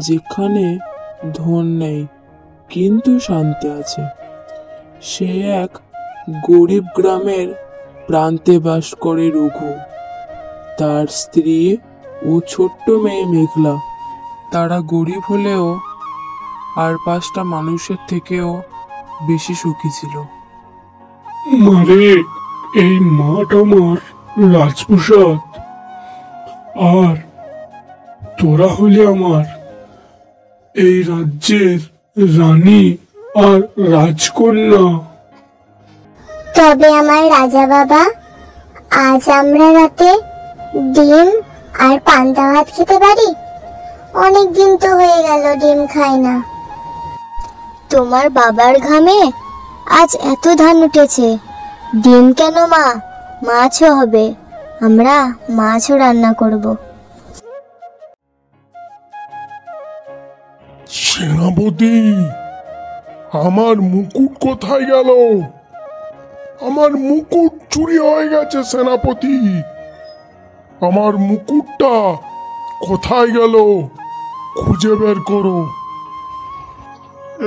যেখানে ধন নেই কিন্তু শান্তি আছে। সে এক গরিব গ্রামের প্রান্তে বাস করে রঘু। তার স্ত্রী ও ছোট্ট মেয়ে মেঘলা। তারা গরিব হলেও আর 5টা মানুষের থেকেও বেশি সুখী ছিল। মারে, এই মাঠ আমার রাজপ্রাসাদ, আর তোরা হলে আমার এই রাজ্যের রানী আর রাজকন্যা। তবে আমার রাজা বাবা, আজ আমরা রাতে ডিম আর পান্তা ভাত খেতে পারি? অনেক দিন তো হয়ে গেল ডিম খাই না। তোমার বাবার ঘামে আজ এত ধান উঠেছে, ডিম কেন মা, মাছও হবে, আমরা মাছও রান্না করব। সেনাপতি, আমার মুকুট কোথায় গেল? আমার মুকুট চুরি হয়ে গেছে সেনাপতি। আমার মুকুটটা কোথায় গেল? খুঁজে বের করো।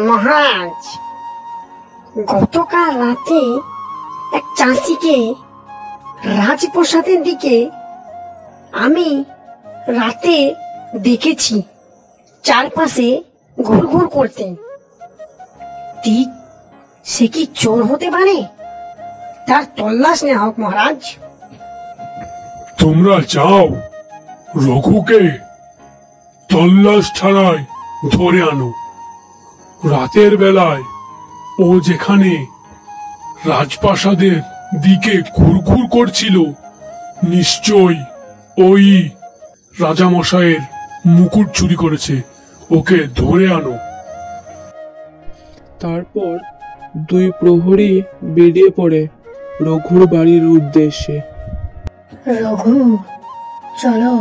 মহারাজ, গতকাল রাতে এক চাষিকে রাজপ্রাসাদের দিকে আমি রাতে দেখেছি চারপাশে ঘুরঘুর করতে। ঠিক সে কি চোর হতে পারে? তার তল্লাশ নেওয়া হোক মহারাজ। তোমরা যাও, রঘুকে তল্লাশ ছাড়াই ধরে আনো। রাতের বেলায় ও যেখানে রাজপ্রাসাদের দিকে ঘুরঘুর করছিল, নিশ্চয়ই ওই রাজামশাইয়ের মুকুট চুরি করেছে। ওকে ধরে আনো। তারপর 2 প্রহরী বেরিয়ে পড়ে রঘুর বাড়ির উদ্দেশ্যে। রঘু, চলো,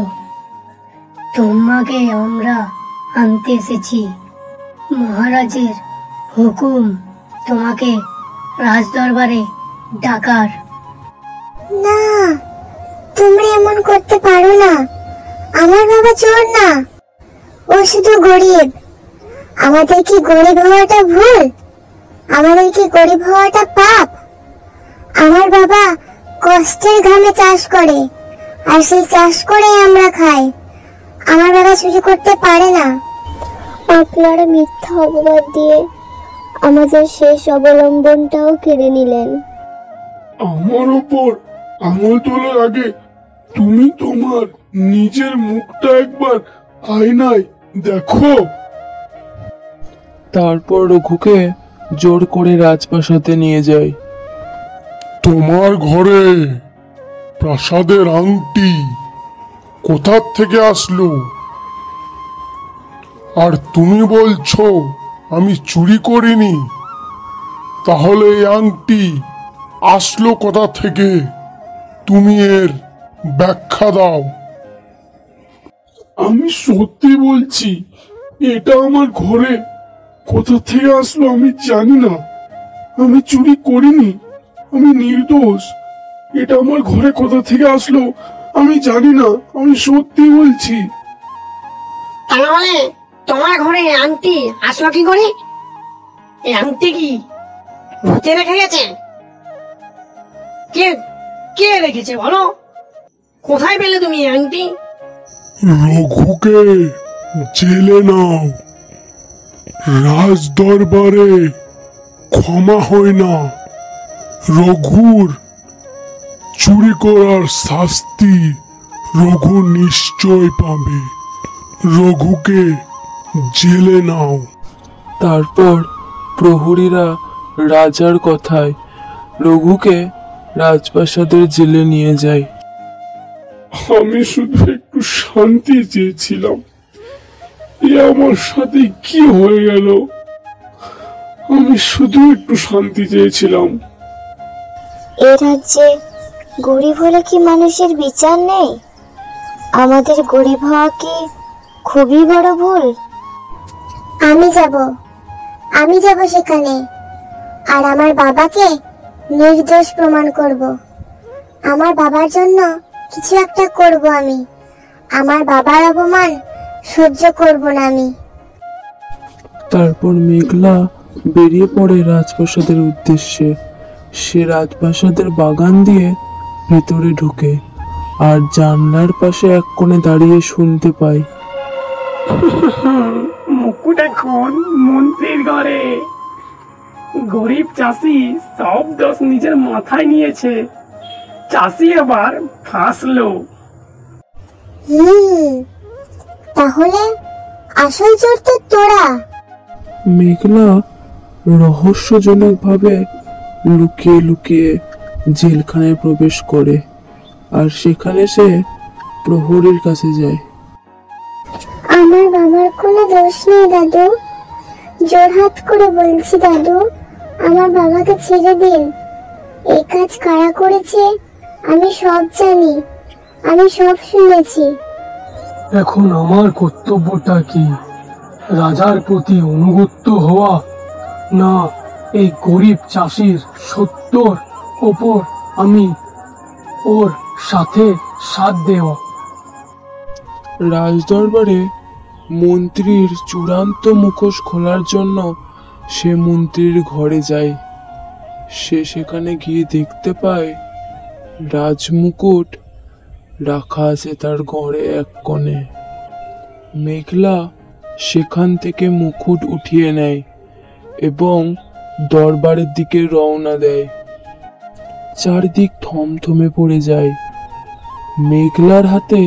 তোমাকে আমরা আনতে এসেছি। মহারাজের হুকুম তোমাকে রাজদরবারে ডাকার। না, তোমরা এমন করতে পারো না। আমার বাবা চোর না, ও শুধু গরিব। আমাদের কি গরিব হওয়াটা ভুল? আমাদের কি গরিব হওয়াটা পাপ? আমার বাবা কষ্টের ঘামে চাষ করে, আর সেই চাষ করে আমরা খাই। আমার বাবা চুরি করতে পারে না। আপনারা মিথ্যা অপবাদ দিয়ে আমাদের শেষ অবলম্বনটাও কেড়ে নিলেন। আমার ওপর আঙুল তোলার আগে তুমি তোমার নিজের মুখটা একবার আয়নায় দেখো। তারপর রঘুকে জোর করে রাজপ্রাসাদে নিয়ে যায়। তোমার ঘরে প্রাসাদের আংটি কোথা থেকে আসলো? আর তুমি বলছো আমি চুরি করিনি? তাহলে এই আংটি আসলো কোথা থেকে? তুমি এর ব্যাখ্যা দাও। আমি সত্যি বলছি, এটা আমার ঘরে কোথা থেকে আসলো আমি জানি না। আমি চুরি করিনি, আমি নির্দোষ। এটা আমার ঘরে কোথা থেকে আসলো আমি জানি না, আমি সত্যি বলছি। তাহলে তোমার ঘরে আংটি আসলো কি করে? এই আংটি কি ভূতে রেখে গেছে? কে কে রেখেছে বলো? কোথায় পেলে তুমি এই আংটি? রঘুকে জেলে নাও। রাজ দরবারে ক্ষমা হয় না। রঘুর চুরি করার শাস্তি রঘু নিশ্চয় পাবে। রঘুকে জেলে নাও। তারপর প্রহরীরা রাজার কথায় রঘুকে রাজপ্রাসাদের জেলে নিয়ে যায়। আমি শুধু একটু শান্তি চেয়েছিলাম, এ আমার সাথে কি হয়ে গেল? আমি শুধু একটু শান্তি চেয়েছিলাম। এ রাজ্যে গরিব হলে কি মানুষের বিচার নেই? আমাদের গরিব হওয়া কি খুবই বড় ভুল? আমি যাব সেখানে, আর আমার বাবাকে নির্দোষ প্রমাণ করব। আমার বাবার জন্য কিছু একটা করব আমি। আমার বাবার অপমান সহ্য করব না আমি। তারপর মেঘলা বেরিয়ে পড়ে রাজপ্রাসাদের উদ্দেশ্যে। সে রাজপ্রাসাদের বাগান দিয়ে ভেতরে ঢোকে আর জানলার পাশে এক কোণে দাঁড়িয়ে শুনতে পায়, মুকুট এখন মন্ত্রীর ঘরে। গরিব চাষি সব দোষ নিজের মাথায় নিয়েছে, চাষি আবার ফাঁসলো। তাহলে আসল চোর তো তোরা। মেঘলা রহস্যজনকভাবে লুকিয়ে লুকিয়ে জেলখানায় প্রবেশ করে আর সেখানে সে প্রহরীর কাছে যায়। আমার বাবার কোনো দোষ নেই দাদু, জোরহাত করে বলছি দাদু, আমার বাবাকে ছেড়ে দিন। এই কাজ কারা করেছে আমি সব জানি, আমি সব শুনেছি। এখন আমার কর্তব্যটা কি? রাজার প্রতি অনুগত হওয়া, না এই গরিব চাষির সত্যর ওপর আমি ওর সাথে সাথ দেওয়া? রাজদরবারে মন্ত্রীর চূড়ান্ত মুখোশ খোলার জন্য সে মন্ত্রীর ঘরে যায়। সে সেখানে গিয়ে দেখতে পায় রাজমুকুট রাখা আছে তার ঘরে এক কোণে। মেঘলা সেখান থেকে মুকুট উঠিয়ে নেয় এবং দরবারের দিকে রওনা দেয়। চারদিক থমথমে পড়ে যায়। মেঘলার হাতে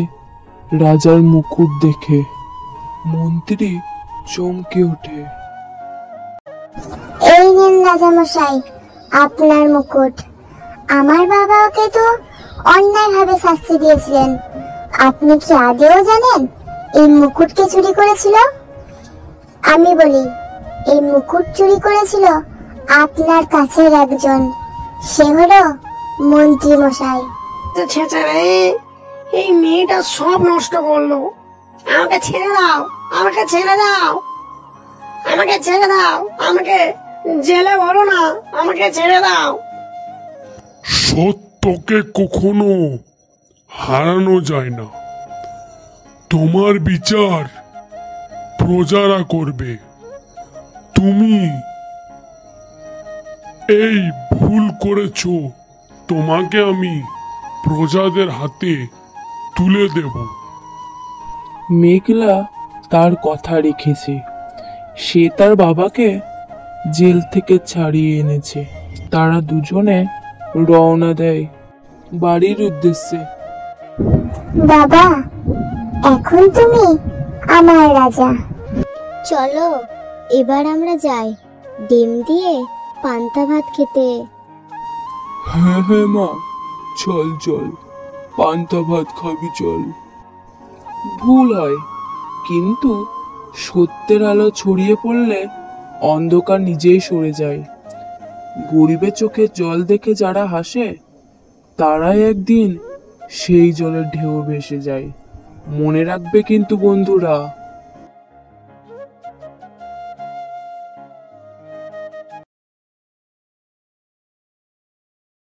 রাজার মুকুট দেখে মন্ত্রী চমকে ওঠে। এই নিন রাজামশাই আপনার মুকুট। আমার বাবা ওকে তো অন্যায়ভাবে শাস্তি দিয়েছিলেন। আপনি কি আদেও জানেন এই মুকুটকে চুরি করেছিল? আমি বলি, এই মুকুট চুরি করেছিল আপনার কাছের একজন, সে হলো মন্ত্রী মশাই। ছেঁচা রে, এই মেয়েটা সব নষ্ট করলো। আমাকে ছেড়ে দাও, আমাকে ছেড়ে দাও, আমাকে ছেড়ে দাও, আমাকে জেলে ভরো না, আমাকে ছেড়ে দাও। সত্যকে কখনো হারানো যায় না। তোমার বিচার প্রজারা করবে। তুমি এই ভুল করেছো, তোমাকে আমি প্রজাদের হাতে তুলে দেব। মেঘলা তার কথা রেখেছে। সে তার বাবাকে জেল থেকে ছাড়িয়ে এনেছে। তারা দুজনে রওনা দেয় বাড়ির উদ্দেশ্যে। বাবা, এখন তুমি আমার রাজা। চলো এবার আমরা যাই ডিম দিয়ে পান্তা ভাত খেতে। হ্যাঁ হ্যাঁ মা, চল চল, পান্তা ভাত খাবি চল। ভুল হয়, কিন্তু সত্যের আলো ছড়িয়ে পড়লে অন্ধকার নিজেই সরে যায়। গরিবের চোখে জল দেখে যারা হাসে, তারাই একদিন সেই জলের ঢেউ ভেসে যায়। মনে রাখবে কিন্তু বন্ধুরা।